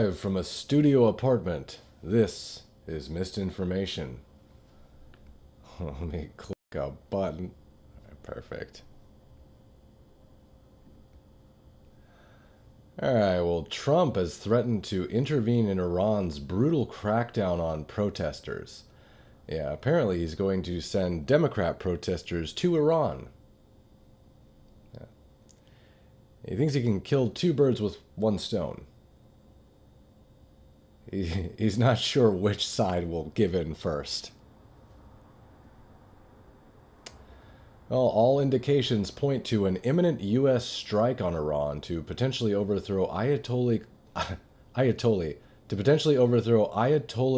Live from a studio apartment, this is Misinformation. Let me click a button. Perfect. Alright, well, Trump has threatened to intervene in Iran's brutal crackdown on protesters. Yeah, apparently he's going to send Democrat protesters to Iran. Yeah. He thinks he can kill two birds with one stone. He's not sure which side will give in first. Well, all indications point to an imminent U.S. strike on Iran to potentially overthrow Ayatollah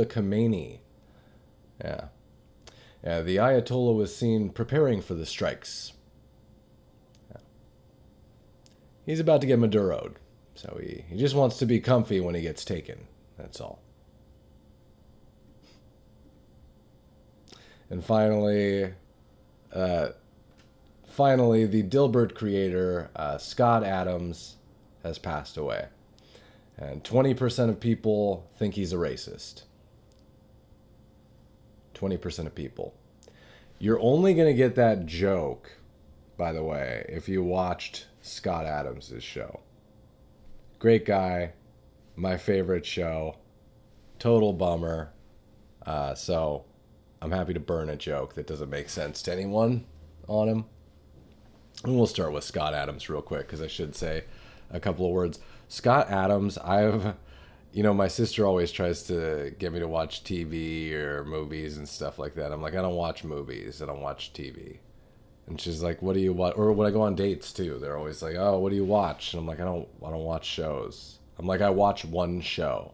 Khomeini. Yeah. Yeah, the Ayatollah was seen preparing for the strikes. Yeah. He's about to get Maduro'd, so he just wants to be comfy when he gets taken. That's all. And finally, the Dilbert creator, Scott Adams, has passed away. And 20% of people think he's a racist. 20% of people. You're only going to get that joke, by the way, if you watched Scott Adams' show. Great guy. My favorite show. Total bummer. So I'm happy to burn a joke that doesn't make sense to anyone on him. And we'll start with Scott Adams real quick, because I should say a couple of words. Scott Adams, my sister always tries to get me to watch TV or movies and stuff like that. I'm like, I don't watch movies. I don't watch TV. And she's like, what do you watch? Or when I go on dates too, they're always like, oh, what do you watch? And I'm like, I don't watch shows. I'm like, I watch one show.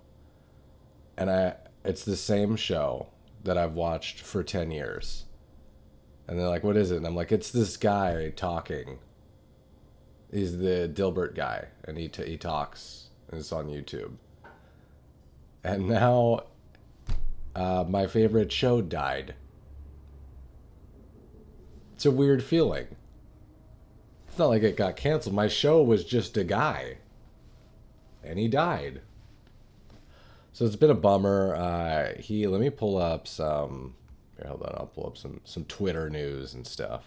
And it's the same show that I've watched for 10 years. And they're like, what is it? And I'm like, it's this guy talking. He's the Dilbert guy. And he talks. And it's on YouTube. And now my favorite show died. It's a weird feeling. It's not like it got canceled. My show was just a guy. And he died. So it's been a bummer. Let me pull up some... Here, hold on, I'll pull up some Twitter news and stuff.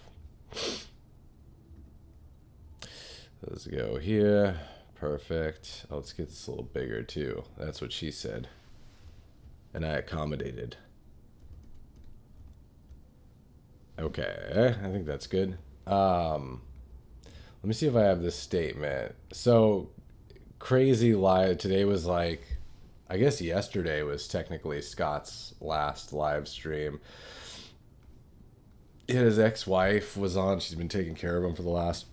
Let's go here. Perfect. Oh, let's get this a little bigger too. That's what she said. And I accommodated. Okay, I think that's good. Let me see if I have this statement. So, crazy live. Today was like, I guess yesterday was technically Scott's last live stream. His ex-wife was on. She's been taking care of him for the last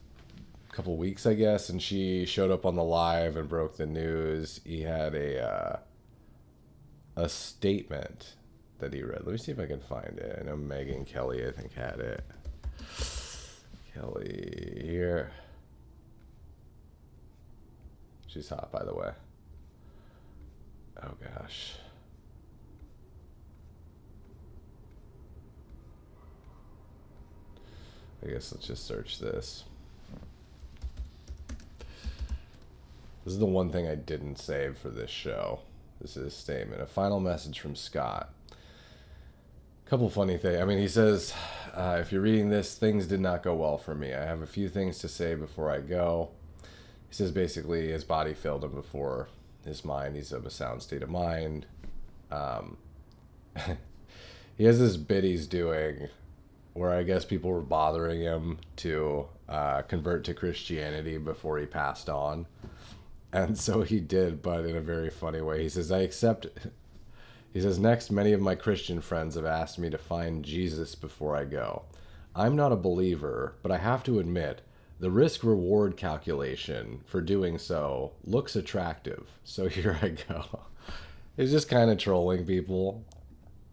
couple weeks, I guess, and she showed up on the live and broke the news. He had a statement that he read. Let me see if I can find it. I know Megan Kelly, I think, had it. Kelly, here. She's hot, by the way. Oh, gosh. I guess let's just search this. This is the one thing I didn't save for this show. This is a statement. A final message from Scott. Couple funny things. I mean, he says, if you're reading this, things did not go well for me. I have a few things to say before I go. He says basically his body failed him before his mind. He's of a sound state of mind. He has this bit he's doing where I guess people were bothering him to convert to Christianity before he passed on. And so he did, but in a very funny way. He says, he says, next, many of my Christian friends have asked me to find Jesus before I go. I'm not a believer, but I have to admit, the risk-reward calculation for doing so looks attractive. So here I go. He's just kind of trolling people.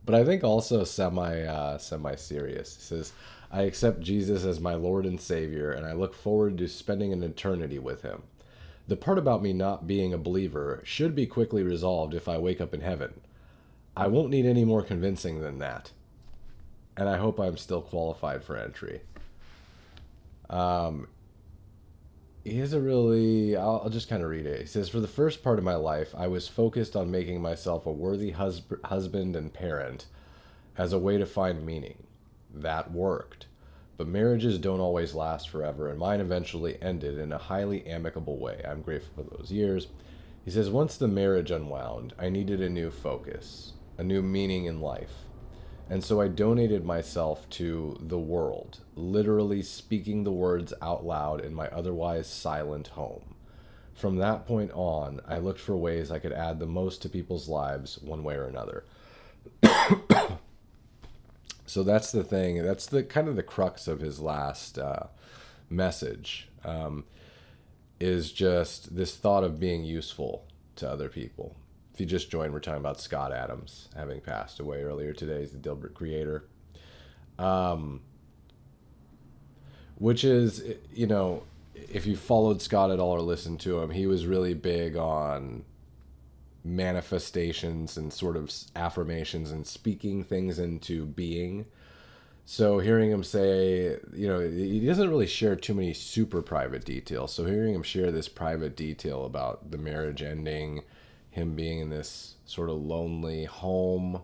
But I think also semi-serious. He says, I accept Jesus as my Lord and Savior, and I look forward to spending an eternity with him. The part about me not being a believer should be quickly resolved if I wake up in heaven. I won't need any more convincing than that. And I hope I'm still qualified for entry. he has a really, I'll just kind of read it. He says, for the first part of my life, I was focused on making myself a worthy husband and parent as a way to find meaning. That worked. But marriages don't always last forever, and mine eventually ended in a highly amicable way. I'm grateful for those years. He says, once the marriage unwound, I needed a new focus, a new meaning in life. And so I donated myself to the world, literally speaking the words out loud in my otherwise silent home. From that point on, I looked for ways I could add the most to people's lives one way or another. So that's the thing. That's the kind of the crux of his last message, is just this thought of being useful to other people. If you just joined, we're talking about Scott Adams having passed away earlier today. He's the Dilbert creator. Which is, you know, if you followed Scott at all or listened to him, he was really big on manifestations and sort of affirmations and speaking things into being. So hearing him say, you know, he doesn't really share too many super private details. So hearing him share this private detail about the marriage ending, him being in this sort of lonely home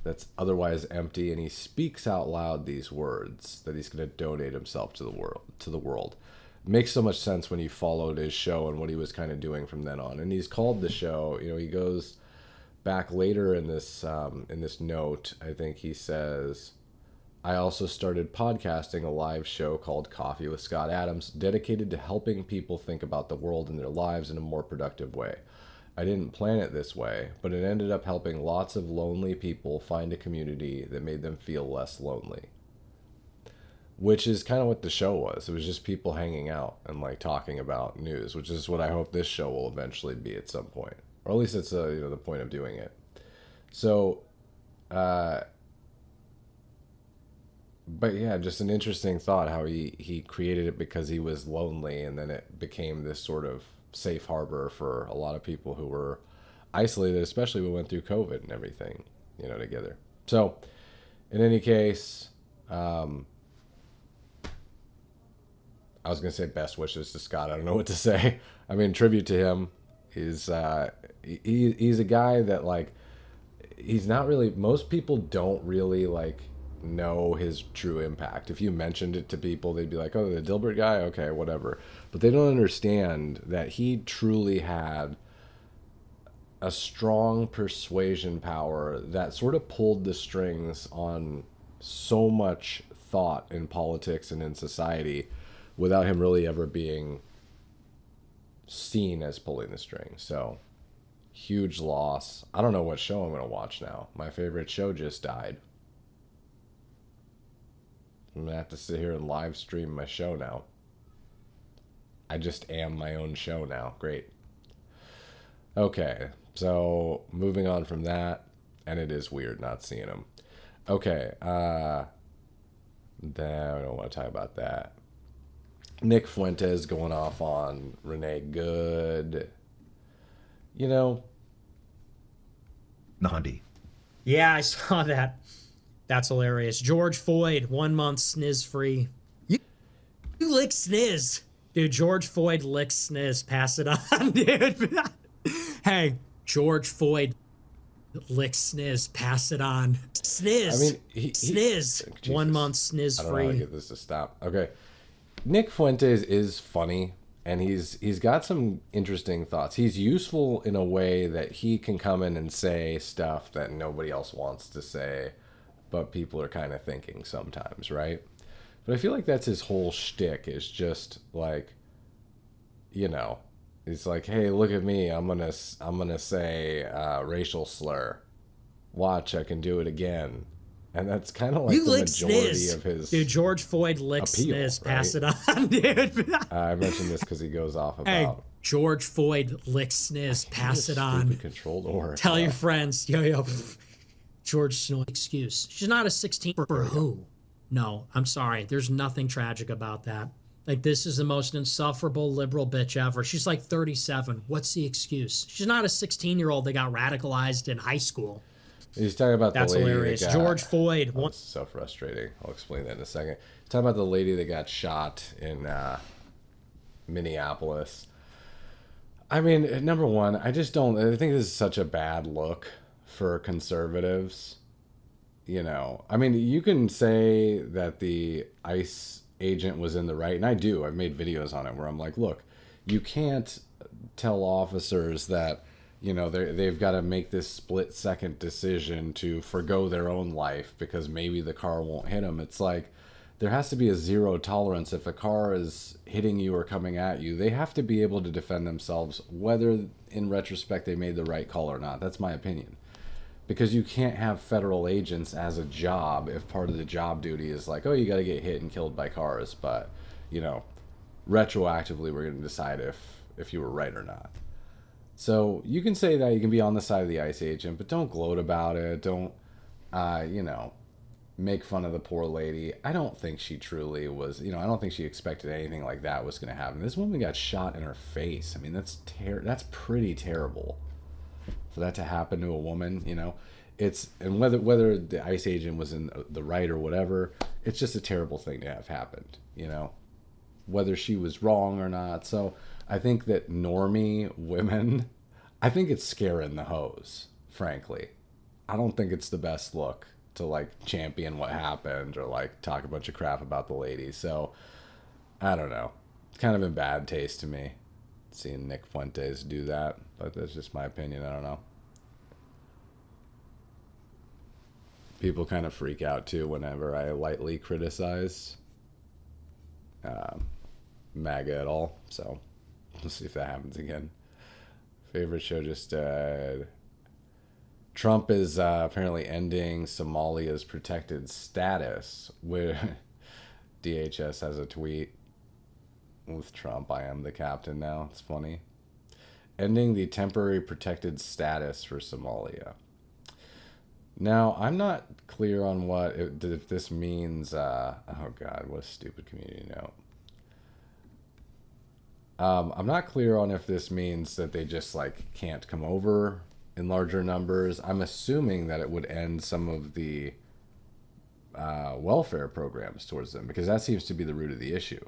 that's otherwise empty, and he speaks out loud these words that he's going to donate himself to the world. Makes so much sense when you followed his show and what he was kind of doing from then on. And he's called the show, you know, he goes back later in this note, I think he says, I also started podcasting a live show called Coffee with Scott Adams, dedicated to helping people think about the world and their lives in a more productive way. I didn't plan it this way, but it ended up helping lots of lonely people find a community that made them feel less lonely. Which is kind of what the show was. It was just people hanging out and like talking about news, which is what I hope this show will eventually be at some point, or at least it's you know, the point of doing it. So, but yeah, just an interesting thought how he created it because he was lonely, and then it became this sort of safe harbor for a lot of people who were isolated, especially when we went through COVID and everything, you know, together. So, in any case, I was going to say best wishes to Scott. I don't know what to say. I mean, tribute to him. He's he's a guy that, like, he's not really, most people don't really, like, know his true impact. If you mentioned it to people, they'd be like, oh, the Dilbert guy? Okay, whatever. But they don't understand that he truly had a strong persuasion power that sort of pulled the strings on so much thought in politics and in society, without him really ever being seen as pulling the strings. So, huge loss. I don't know what show I'm going to watch now. My favorite show just died. I'm going to have to sit here and live stream my show now. I just am my own show now. Great. Okay, so moving on from that, and it is weird not seeing him. Okay, I don't want to talk about that. Nick Fuentes going off on Renee Good. You know, Nandi. Yeah, I saw that. That's hilarious. George Floyd, 1 month sniz free. You lick sniz. Dude, George Floyd licks sniz. Pass it on, dude. Hey, George Floyd licks sniz. Pass it on. Sniz. I mean, sniz. Jesus. 1 month sniz free. I don't know how to get this to stop. Okay. Nick Fuentes is funny, and he's got some interesting thoughts. He's useful in a way that he can come in and say stuff that nobody else wants to say, but people are kind of thinking sometimes, right? But I feel like that's his whole shtick, is just like, you know, it's like, hey, look at me, I'm gonna say racial slur. Watch, I can do it again. And that's kind of like the majority of his dude, George Floyd licks sniz. Right? Pass it on, dude. I mentioned this because he goes off about... Hey, George Floyd licks sniz. Pass it on. Controlled or tell your friends. Yo. George Snow excuse. She's not a 16 for who? No, I'm sorry. There's nothing tragic about that. Like, this is the most insufferable liberal bitch ever. She's like 37. What's the excuse? She's not a 16-year-old that got radicalized in high school. He's talking about that's the lady hilarious. That got, George Floyd. Oh, it's so frustrating. I'll explain that in a second. He's talking about the lady that got shot in Minneapolis. I mean, number one, I just don't. I think this is such a bad look for conservatives. I mean, you can say that the ICE agent was in the right, and I do. I've made videos on it where I'm like, look, you can't tell officers that, they've got to make this split-second decision to forgo their own life because maybe the car won't hit them. It's like, there has to be a zero tolerance. If a car is hitting you or coming at you, they have to be able to defend themselves, whether in retrospect they made the right call or not. That's my opinion. Because you can't have federal agents as a job if part of the job duty is like, oh, you got to get hit and killed by cars. But, retroactively, we're going to decide if you were right or not. So you can say that, you can be on the side of the ICE agent, but don't gloat about it. Don't, make fun of the poor lady. I don't think she truly was, I don't think she expected anything like that was going to happen. This woman got shot in her face. I mean, that's pretty terrible for that to happen to a woman. It's, and whether the ICE agent was in the right or whatever, it's just a terrible thing to have happened, whether she was wrong or not. So I think that normie women, I think it's scaring the hoes, frankly. I don't think it's the best look to like champion what happened or like talk a bunch of crap about the lady. So I don't know. It's kind of in bad taste to me seeing Nick Fuentes do that, but that's just my opinion. I don't know. People kind of freak out too whenever I lightly criticize MAGA at all. So we'll see if that happens again. Favorite show just died. Trump is apparently ending Somalia's protected status. Where DHS has a tweet with Trump, I am the captain now. It's funny. Ending the temporary protected status for Somalia. Now, I'm not clear on if this means... oh, God, what a stupid community note. I'm not clear on if this means that they just, can't come over in larger numbers. I'm assuming that it would end some of the welfare programs towards them, because that seems to be the root of the issue,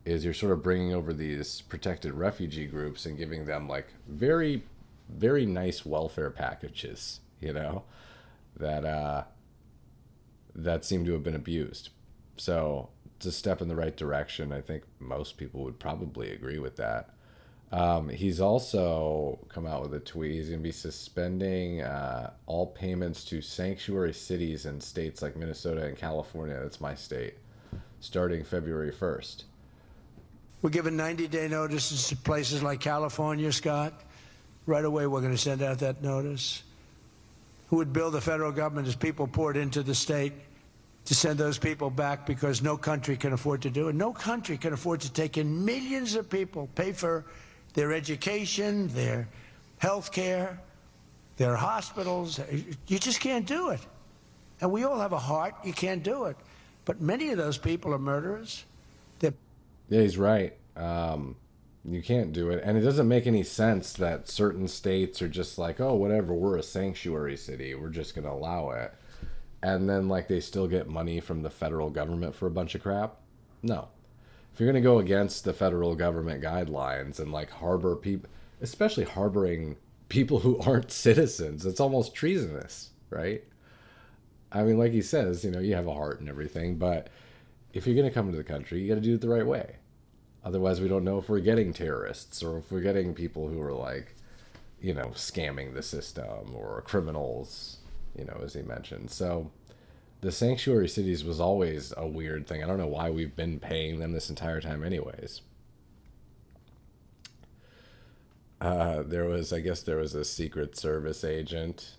is you're sort of bringing over these protected refugee groups and giving them, very, very nice welfare packages, that seem to have been abused. So it's a step in the right direction. I think most people would probably agree with that. He's also come out with a tweet. He's going to be suspending all payments to sanctuary cities in states like Minnesota and California. That's my state. Starting February 1st. We're giving 90-day notices to places like California, Scott. Right away, we're going to send out that notice. Who would bill the federal government as people poured into the state to send those people back, because no country can afford to do it. No country can afford to take in millions of people, pay for their education, their health care, their hospitals. You just can't do it. And we all have a heart. You can't do it. But many of those people are murderers. Yeah, he's right. You can't do it. And it doesn't make any sense that certain states are just like, oh, whatever, we're a sanctuary city, we're just going to allow it. And then, they still get money from the federal government for a bunch of crap? No. If you're going to go against the federal government guidelines and, harbor people, especially harboring people who aren't citizens, it's almost treasonous, right? I mean, like he says, you have a heart and everything, but if you're going to come into the country, you got to do it the right way. Otherwise, we don't know if we're getting terrorists or if we're getting people who are scamming the system or criminals, as he mentioned. So the sanctuary cities was always a weird thing. I don't know why we've been paying them this entire time anyways. There was a Secret Service agent,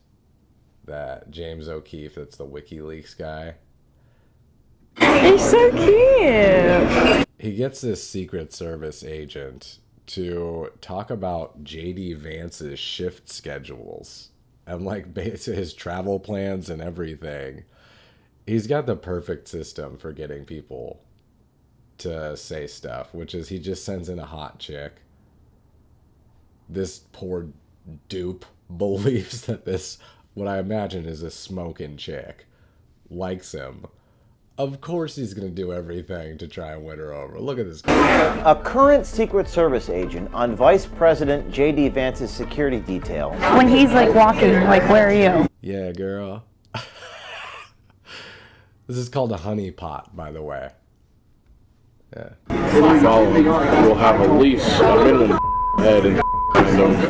that James O'Keefe, that's the WikiLeaks guy. He's so cute. He gets this Secret Service agent to talk about J.D. Vance's shift schedules and his travel plans and everything. He's got the perfect system for getting people to say stuff, which is he just sends in a hot chick. This poor dupe believes that this, what I imagine is a smoking chick, likes him. Of course he's going to do everything to try and win her over. Look at this guy. A current Secret Service agent on Vice President J.D. Vance's security detail. When he's like walking, like, where are you? Yeah, girl. This is called a honey pot, by the way. Yeah. We'll have at least a minimum head and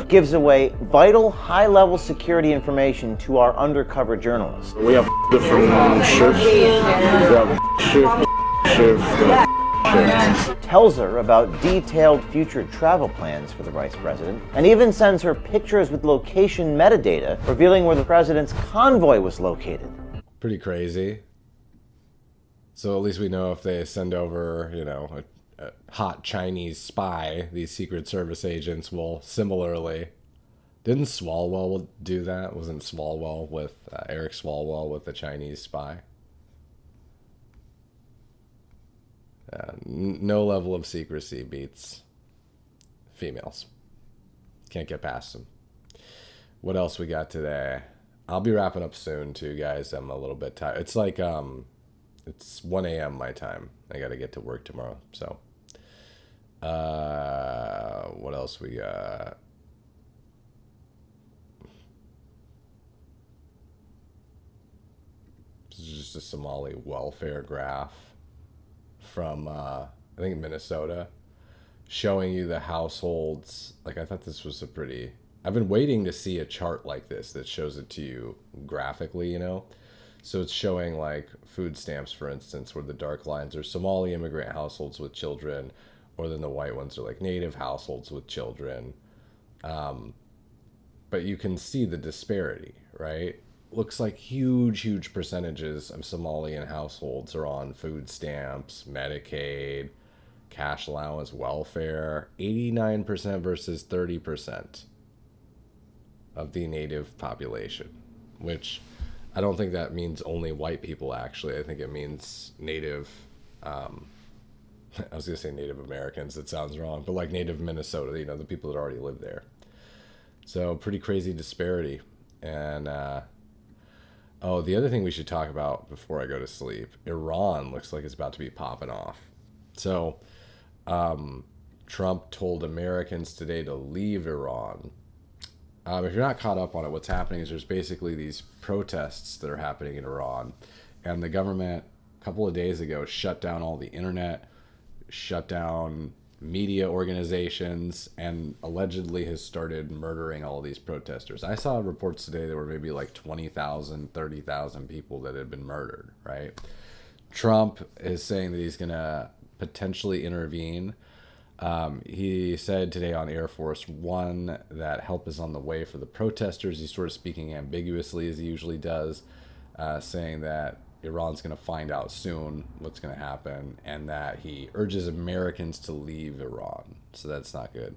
Gives away vital, high-level security information to our undercover journalists. we have different shifts. We have shift. Tells her about detailed future travel plans for the Vice President, and even sends her pictures with location metadata revealing where the President's convoy was located. Pretty crazy. So at least we know if they send over, you know, a hot Chinese spy, these Secret Service agents will similarly. Didn't Swalwell do that? Wasn't Swalwell with Eric Swalwell with the Chinese spy? No level of secrecy beats females. Can't get past them. What else we got today? I'll be wrapping up soon too, guys. I'm a little bit tired. It's like it's 1 a.m. my time. I got to get to work tomorrow. So, what else we got? This is just a Somali welfare graph from, I think, Minnesota, showing you the households. Like, I thought this was a pretty... I've been waiting to see a chart like this that shows it to you graphically, you know? So it's showing like food stamps, for instance, where the dark lines are Somali immigrant households with children, or then the white ones are like native households with children. But you can see the disparity, right? Looks like huge percentages of Somalian households are on food stamps, Medicaid, cash allowance, welfare. 89% versus 30% of the native population, which... I don't think that means only white people, actually. I think it means native, I was going to say Native Americans. That sounds wrong. But like native Minnesota, you know, the people that already live there. So pretty crazy disparity. And, oh, the other thing we should talk about before I go to sleep, Iran looks like it's about to be popping off. So Trump told Americans today to leave Iran. If you're not caught up on it, what's happening is there's basically these protests that are happening in Iran. And the government, a couple of days ago, shut down all the internet, shut down media organizations, and allegedly has started murdering all these protesters. I saw reports today there were maybe like 20,000, 30,000 people that had been murdered, right? Trump is saying that he's going to potentially intervene. He said today on Air Force One that help is on the way for the protesters. He's sort of speaking ambiguously, as he usually does, saying that Iran's going to find out soon what's going to happen, and that he urges Americans to leave Iran. So that's not good.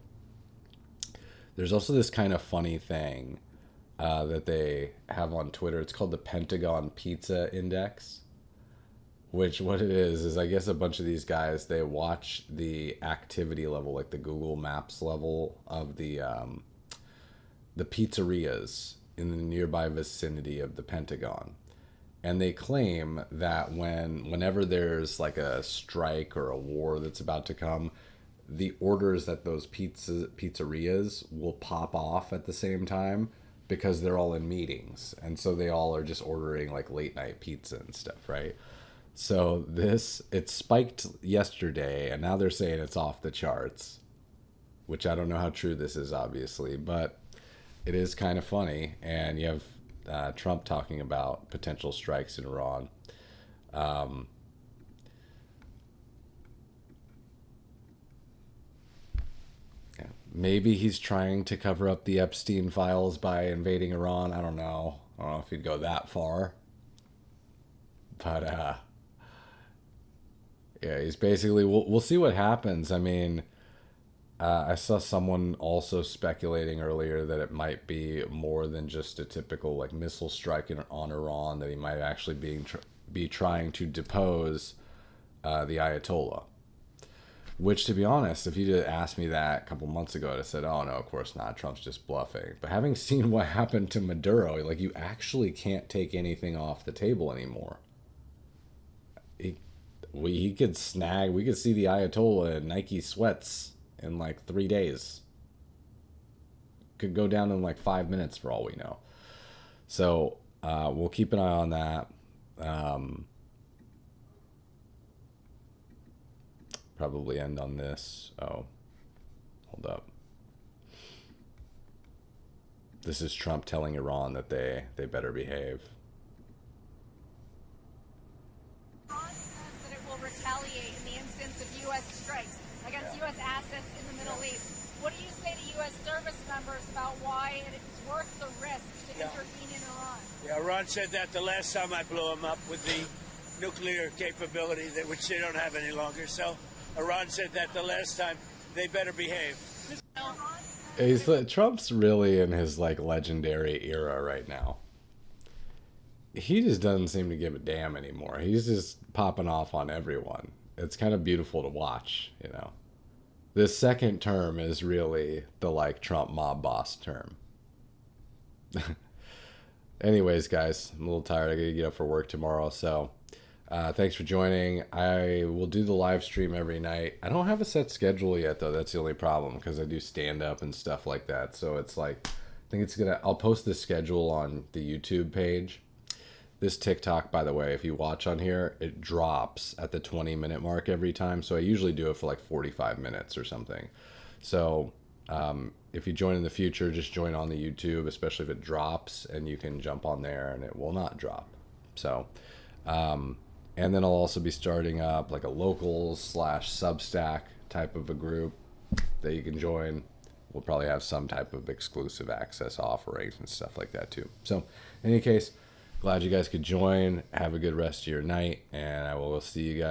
There's also this kind of funny thing that they have on Twitter. It's called the Pentagon Pizza Index. Which, what it is I guess a bunch of these guys, they watch the activity level, like the Google Maps level of the pizzerias in the nearby vicinity of the Pentagon. And they claim that whenever there's like a strike or a war that's about to come, the orders at those pizzerias will pop off at the same time because they're all in meetings. And so they all are just ordering like late night pizza and stuff, right? So it spiked yesterday, and now they're saying it's off the charts, which I don't know how true this is, obviously, but it is kind of funny. And you have Trump talking about potential strikes in Iran. Maybe he's trying to cover up the Epstein files by invading Iran. I don't know if he'd go that far. But, yeah, he's basically, we'll see what happens. I mean, I saw someone also speculating earlier that it might be more than just a typical like missile strike on Iran, that he might actually be trying to depose the Ayatollah. Which, to be honest, if you'd asked me that a couple months ago, I'd have said, oh, no, of course not. Trump's just bluffing. But having seen what happened to Maduro, like, you actually can't take anything off the table anymore. he could snag. We could see the Ayatollah in Nike sweats in like 3 days. Could go down in like 5 minutes for all we know. So we'll keep an eye on that. Probably end on this. Oh, hold up. This is Trump telling Iran that they better behave. Iran says that it will retaliate in the instance of U.S. strikes against U.S. assets in the Middle East. What do you say to U.S. service members about why it is worth the risk to intervene in Iran? Yeah, Iran said that the last time I blew them up with the nuclear capability, which they don't have any longer. So Iran said that the last time. They better behave. Trump's really in his like legendary era right now. He just doesn't seem to give a damn anymore. He's just popping off on everyone. It's kind of beautiful to watch, you know. This second term is really the like Trump mob boss term. Anyways, guys, I'm a little tired. I gotta get up for work tomorrow, so thanks for joining. I will do the live stream every night. I don't have a set schedule yet, though. That's the only problem, because I do stand up and stuff like that. So it's like, I think I'll post the schedule on the YouTube page. This TikTok, by the way, if you watch on here, it drops at the 20-minute mark every time. So I usually do it for like 45 minutes or something. So if you join in the future, just join on the YouTube, especially if it drops, and you can jump on there and it will not drop. So, and then I'll also be starting up like a locals/Substack type of a group that you can join. We'll probably have some type of exclusive access offerings and stuff like that too. So in any case, glad you guys could join. Have a good rest of your night, and I will see you guys.